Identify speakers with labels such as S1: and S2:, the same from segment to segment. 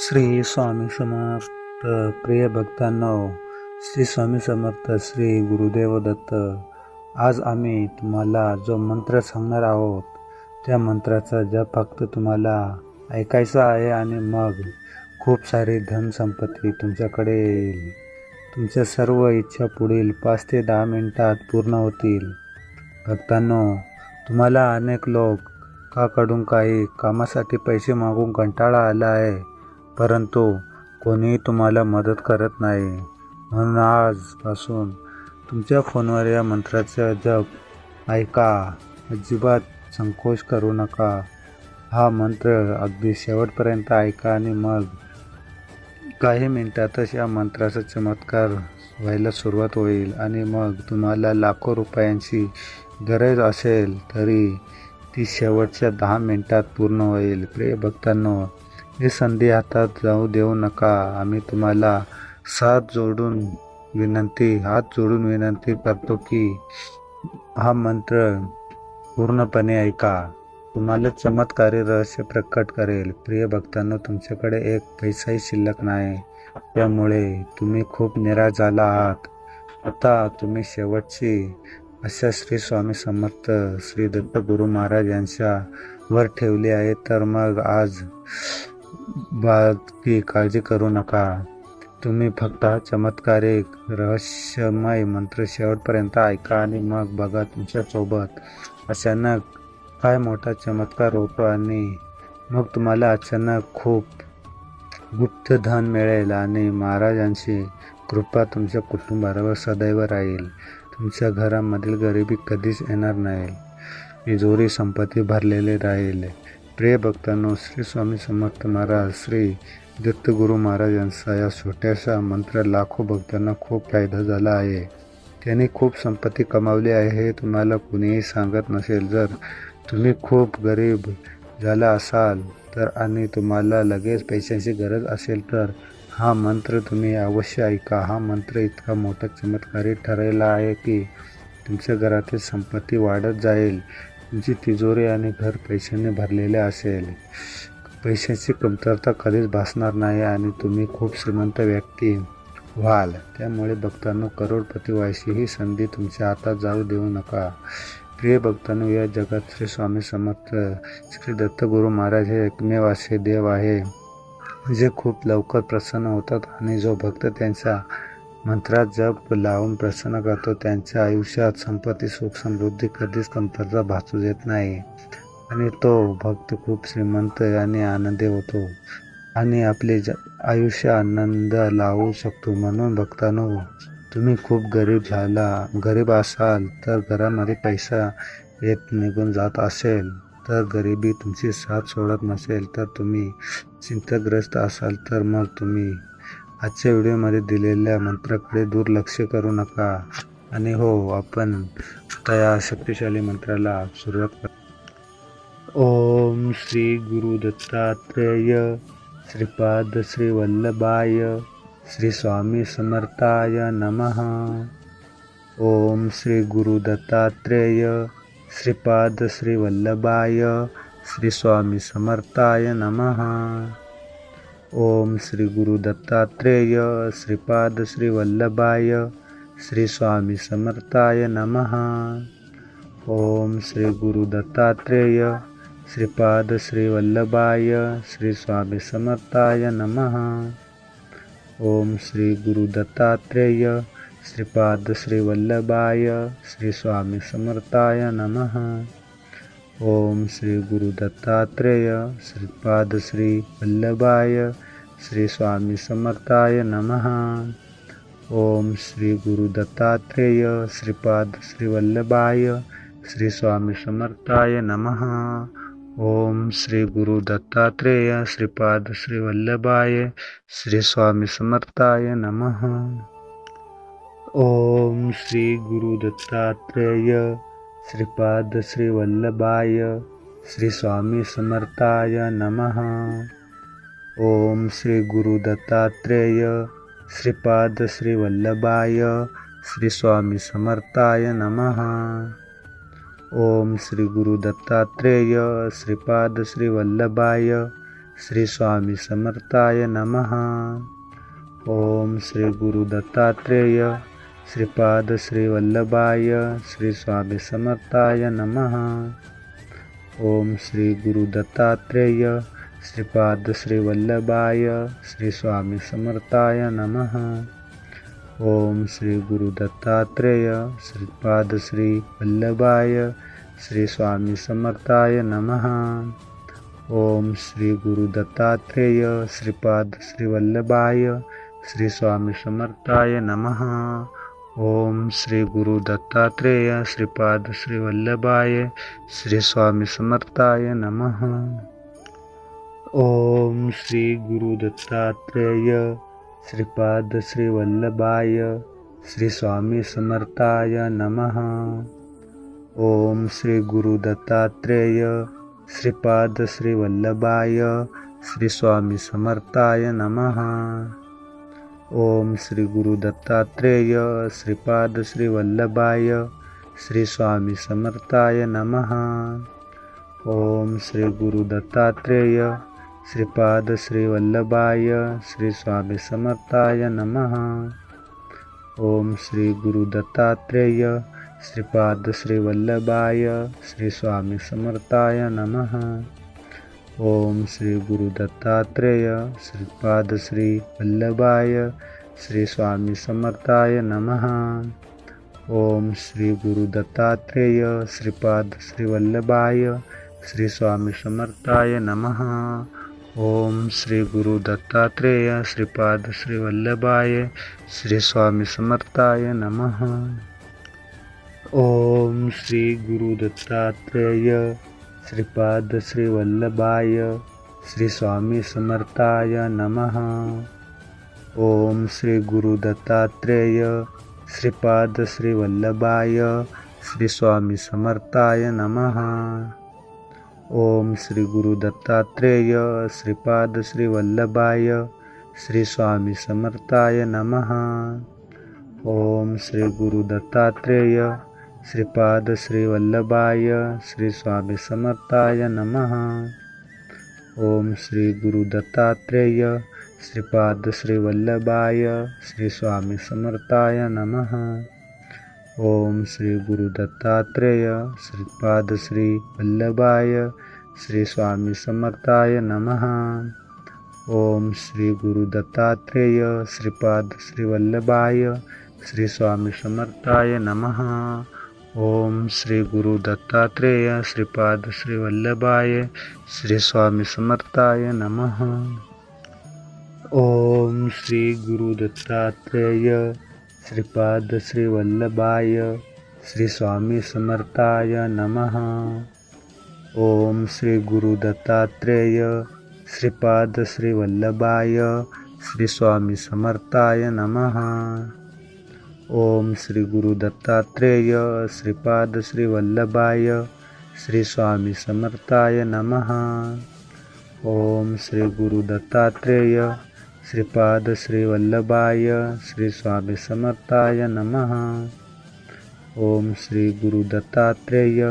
S1: श्री स्वामी समर्थ. प्रिय भक्तांनो, श्री स्वामी समर्थ, श्री गुरुदेव दत्त. आज आम्ही तुम्हाला जो मंत्र सांगणार आहोत त्या मंत्राचा जप फक्त तुम्हाला ऐकायचा आहे आणि मग खूप सारी धनसंपत्ती तुमच्याकडे येईल. तुमच्या सर्व इच्छा पुढील 5 ते 10 मिनिटात पूर्ण होतील. भक्तांनो, तुम्हाला अनेक लोकांकडून काही कामासाठी पैसे मागून कंटाळा आला आहे, परंतु कोणीही तुम्हाला मदत करत नाही. म्हणून आजपासून तुमच्या फोनवर या मंत्राचा जप ऐका. अजिबात संकोच करू नका. हा मंत्र अगदी शेवटपर्यंत ऐका आणि मग काही मिनिटातच या मंत्राचा चमत्कार व्हायला सुरुवात होईल आणि मग तुम्हाला लाखो रुपयांची गरज असेल तरी ती शेवटच्या 10 मिनिटात पूर्ण होईल. प्रिय भक्तांनो, ही संधी हातात जाऊ देऊ नका. आम्ही तुम्हाला हात जोडून विनंती करतो की हा मंत्र पूर्णपणे ऐका. तुम्हाला चमत्कारी रहस्य प्रकट करेल. प्रिय भक्तांनो, तुमच्याकडे एक पैसाही शिल्लक नाही, त्यामुळे तुम्ही खूप निराश झाला आहात. आता तुम्ही शेवटची आशा श्री स्वामी समर्थ श्री दत्त गुरु महाराज यांच्या वर ठेवली आहे. तर मग आज बाकी काळजी करू नका. तुम्ही फक्त हा चमत्कारिक रहस्यमय मंत्र शेवटपर्यंत ऐका आणि मग बघा तुमच्यासोबत अचानक काय मोठा चमत्कार होतो आणि मग तुम्हाला अचानक खूप गुप्त धन मिळेल आणि महाराजांची कृपा तुमच्या कुटुंबावर सदैव राहील. तुमच्या घरामधील गरिबी कधीच येणार नाही. तिजोरी संपत्ती भरलेली राहील. प्रिय भक्तांनो, श्री स्वामी समर्थ महाराज श्री दत्त गुरु महाराज यांचा या छोट्याशा मंत्र लाखो भक्तांना खूप फायदा झाला आहे. त्यांनी खूप संपत्ती कमावली आहे हे तुम्हाला कुणीही सांगत नसेल. जर तुम्ही खूप गरीब झाला असाल तर आणि तुम्हाला लगेच पैशांची गरज असेल तर हा मंत्र तुम्ही अवश्य ऐका. हा मंत्र इतका मोठा चमत्कारी ठरलेला आहे की तुमच्या घरातील संपत्ती वाढत जाईल. तुमची तिजोरी आणि घर पैशाने भरलेले असेल. पैशाची कमतरता कधीच भासणार नाही आणि तुम्ही खूप श्रीमंत व्यक्ती व्हाल. त्यामुळे भक्तांनो, करोडपती व्हायची ही संधी तुमच्या हातात जाऊ देऊ नका. प्रिय भक्तांनो, या जगात श्री स्वामी समर्थ श्री दत्त गुरु महाराज हे एकमेव असे देव आहे जे खूप लवकर प्रसन्न होतात आणि जो भक्त त्यांच्या मंत्रात जप लावून प्रसन्न करतो त्यांच्या आयुष्यात संपत्ती, सुख, समृद्धी, कधीच कमतरता भासू देत नाही आणि तो भक्त खूप श्रीमंत आणि आनंदी होतो आणि आपले आयुष्य आनंद लावू शकतो. म्हणून भक्तांनो, तुम्ही खूप गरीब असाल तर घरामध्ये पैसा येत निघून जात असेल तर गरिबी तुमची साथ सोडत नसेल तर तुम्ही चिंताग्रस्त असाल तर मग तुम्ही आजच्या व्हिडिओमध्ये दिलेल्या मंत्राकडे दुर्लक्ष करू नका. आणि हो, आपण आता या शक्तिशाली मंत्राला सुरुवात करू. ओम श्री गुरु दत्तात्रेय श्रीपाद श्री वल्लभाय श्री स्वामी समर्थाय नमः. ओम श्री गुरु दत्तात्रेय श्रीपाद श्री वल्लभाय श्री स्वामी समर्थाय नमः. ओम श्री गुरु दत्तात्रेय श्रीपाद श्री वल्लभाय श्री स्वामी समर्थाय नमः. ओम श्री गुरु दत्तात्रेय श्रीपाद श्री वल्लभाय श्री स्वामी समर्थाय नमः. ओम श्री गुरु दत्तात्रेय श्रीपाद श्री वल्लभाय श्री स्वामी समर्थाय नमः. ओम श्री गुरु दत्तात्रेय श्रीपाद श्री वल्लभाय श्री स्वामी समर्थाय नमः. ओम श्री गुरु दत्तात्रेय श्रीपाद श्री वल्लभाय श्री स्वामी समर्थाय नमः. ओम श्री गुरु दत्तात्रेय श्रीपाद श्री वल्लभाय श्री स्वामी समर्थाय नमः. ओम श्री गुरु दत्तात्रेय श्रीपाद श्री वल्लभाय श्री स्वामी समर्थाय नमः. ओम श्री गुरु दत्तात्रेय श्रीपाद श्री वल्लभाय श्री स्वामी समर्थाय नमः. ओम श्री गुरु दत्तात्रेय श्रीपाद श्री वल्लभाय श्री स्वामी समर्थाय नमः। ओम श्री गुरु दत्तात्रेय श्रीपाद श्री वल्लभाय श्री स्वामी समर्थाय नमः। ओम श्री गुरु दत्तात्रेय श्रीपाद श्री वल्लभाय श्री स्वामी समर्थाय नमः। ओम श्री गुरु दत्तात्रेय श्रीपाद श्री वल्लभाय श्री स्वामी समर्थाय नमः। ओम श्री गुरु दत्तात्रेय श्रीपाद श्री वल्लभाय श्री स्वामी समर्थाय नमः। ओम श्री गुरु दत्तात्रेय श्रीपाद श्री वल्लभाय श्री स्वामी समर्थाय नमः। ओम श्री गुरु दत्तात्रेय श्रीपाद श्री वल्लभाय श्री स्वामी समर्थाय नमः। ओम श्री गुरु दत्तात्रेय श्रीपाद श्री वल्लभाय श्री स्वामी समर्थाय नमः। ओम श्री गुरु दत्तात्रेय श्रीपाद श्री वल्लभाय श्री स्वामी समर्थाय नमः। ओम श्री गुरु दत्तात्रेय श्रीपाद श्री वल्लभाय श्री स्वामी समर्थाय नमः। ओम श्री गुरु दत्तात्रेय श्रीपाद श्री वल्लभाय श्री स्वामी समर्थाय नमः। ओम श्री गुरु दत्तात्रेय श्रीपाद श्री वल्लभाय श्री स्वामी समर्थाय नमः। ओम श्री गुरु दत्तात्रेय श्रीपाद श्री वल्लभाय श्री स्वामी समर्थाय नमः। ओम श्री गुरु दत्तात्रेय श्रीपाद श्री वल्लभाय श्री स्वामी समर्थाय नमः। ओम श्री गुरु दत्तात्रेय श्रीपाद श्री वल्लभाय श्री स्वामी समर्थाय नमः। ओम श्री गुरु दत्तात्रेय श्रीपाद श्री वल्लभाय श्री स्वामी समर्थाय नमः। ओम श्री गुरु दत्तात्रेय श्रीपाद श्री वल्लभाय श्री स्वामी समर्थाय नमः। ओम श्री गुरु दत्तात्रेय श्रीपाद श्री वल्लभाय श्री स्वामी समर्थाय नमः। ओम श्री गुरु दत्तात्रेय श्रीपाद श्री वल्लभाय श्री स्वामी समर्थाय नमः। ओम श्री गुरु दत्तात्रेय श्रीपाद श्री वल्लभाय श्री स्वामी समर्थाय नमः। ओम श्री गुरु दत्तात्रेय श्रीपाद श्री वल्लभाय श्री स्वामी समर्थाय नमः। ओम श्री गुरु दत्तात्रेय श्रीपाद श्री वल्लभाय श्री स्वामी समर्थाय नमः। ओम श्री गुरु दत्तात्रेय श्रीपाद श्री वल्लभाय श्री स्वामी समर्थाय नमः। ओम श्री गुरु दत्तात्रेय श्रीपाद श्री वल्लभाय श्री स्वामी समर्थाय नमः। ओम श्री गुरु दत्तात्रेय श्रीपाद श्री वल्लभाय श्री स्वामी समर्थाय नमः। ओम श्री गुरु दत्तात्रेय श्रीपाद श्री वल्लभाय श्री स्वामी समर्थाय नमः। ओम श्री गुरु दत्तात्रेय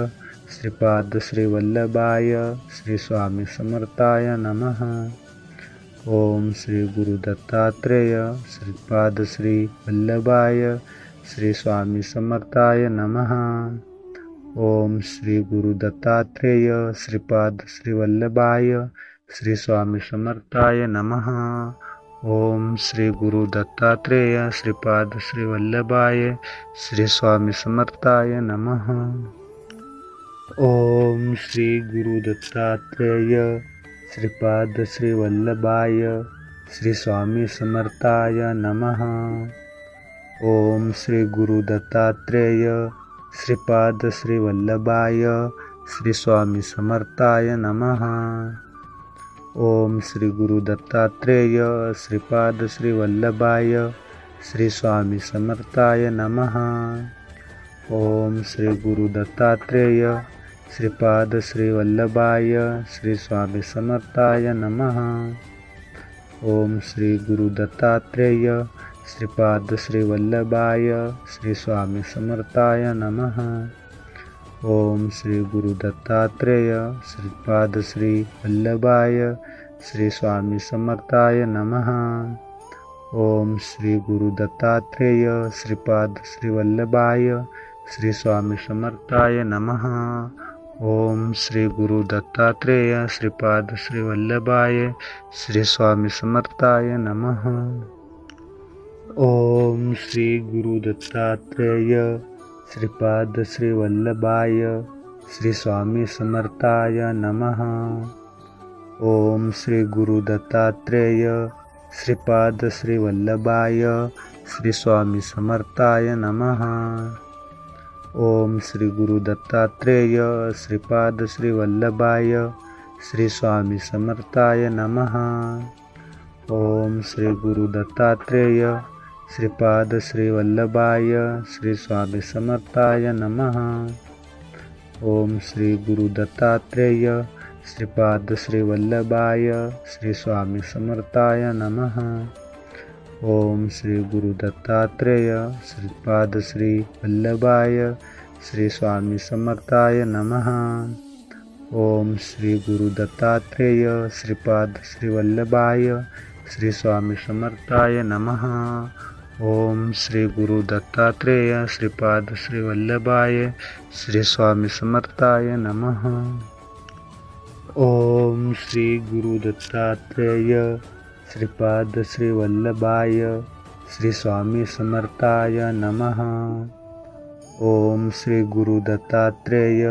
S1: श्रीपाद श्री वल्लभाय श्री स्वामी समर्थाय नमः। ओम श्री गुरु दत्तात्रेय श्रीपाद श्री वल्लभाय श्री स्वामी समर्थाय नमः। ओम श्री गुरु दत्तात्रेय श्रीपाद श्री वल्लभाय श्री स्वामी समर्थाय नमः। ओम श्री गुरु दत्तात्रेय श्रीपाद श्री वल्लभाय श्री स्वामी समर्थाय नमः। ओम श्री गुरु दत्तात्रेय श्रीपाद श्री वल्लभाय श्री स्वामी समर्थाय नमः। ओम श्री गुरु दत्तात्रेय श्रीपाद श्री वल्लभाय श्री स्वामी समर्थाय नमः। ओम श्री गुरु दत्तात्रेय श्रीपाद श्री वल्लभाय श्री स्वामी समर्थाय नमः। ओम श्री गुरु दत्तात्रेय श्रीपाद श्री वल्लभाय श्री स्वामी समर्थाय नमः। ओम श्री गुरु दत्तात्रेय श्रीपाद श्री वल्लभाय श्री स्वामी समर्थाय नमः। ओम श्री गुरु दत्तात्रेय श्रीपाद श्री वल्लभाय श्री स्वामी समर्थाय नमः। ओम श्री गुरु दत्तात्रेय श्रीपाद श्री वल्लभाय श्री स्वामी समर्थाय नमः। ओम श्री गुरु दत्तात्रेय श्रीपाद श्री वल्लभाय श्री स्वामी समर्थाय नमः। ओम श्री गुरु दत्तात्रेय श्रीपाद श्री वल्लभाय श्री स्वामी समर्थाय नमः। ओम श्री गुरु दत्तात्रेय श्रीपाद श्री वल्लभाय श्री स्वामी समर्थाय नमः। ओम श्री गुरु दत्तात्रेय श्रीपाद श्री वल्लभाय श्री स्वामी समर्थाय नमः। ओम श्री गुरु दत्तात्रेय श्रीपाद श्री वल्लभाय श्री स्वामी समर्थाय नमः। ओम श्री गुरु दत्तात्रेय श्रीपाद श्री वल्लभाय श्री स्वामी समर्थाय नमः। ओम श्री गुरु दत्तात्रेय श्रीपाद श्री वल्लभाय श्री स्वामी समर्थाय नमः। ओम श्री गुरु दत्तात्रेय श्रीपाद श्री वल्लभाय श्री स्वामी समर्थाय नमः। ओम श्री गुरु दत्तात्रेय श्रीपाद श्री वल्लभाय श्री स्वामी समर्थाय नमः। ओम श्री गुरु दत्तात्रेय श्रीपाद श्री वल्लभाय श्री स्वामी समर्थाय नमः। ओम श्री गुरु दत्तात्रेय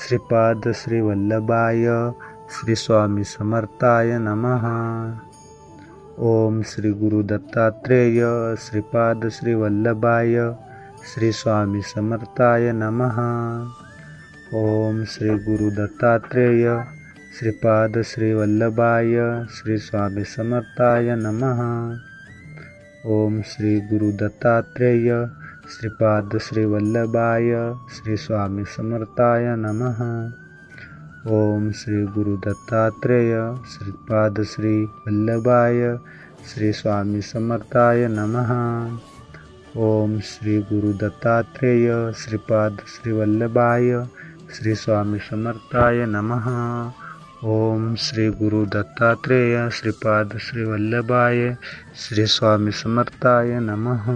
S1: श्रीपाद श्री वल्लभाय श्री स्वामी समर्थाय नमः। ओम श्री गुरु दत्तात्रेय श्रीपाद श्री वल्लभाय श्री स्वामी समर्थाय नमः। ओम श्री गुरु दत्तात्रेय श्रीपाद श्री वल्लभाय श्री स्वामी समर्थाय नमः। ओम श्री गुरु दत्तात्रेय श्रीपाद श्री वल्लभाय श्री स्वामी समर्थाय नमः। ओम श्री गुरु दत्तात्रेय श्रीपाद श्री वल्लभाय श्री स्वामी समर्थाय नमः। ओम श्री गुरु दत्तात्रेय श्रीपाद श्री वल्लभाय श्री स्वामी समर्थाय नमः। ओम श्री गुरु दत्तात्रेय श्रीपाद श्री वल्लभाय श्री स्वामी समर्थाय नमः।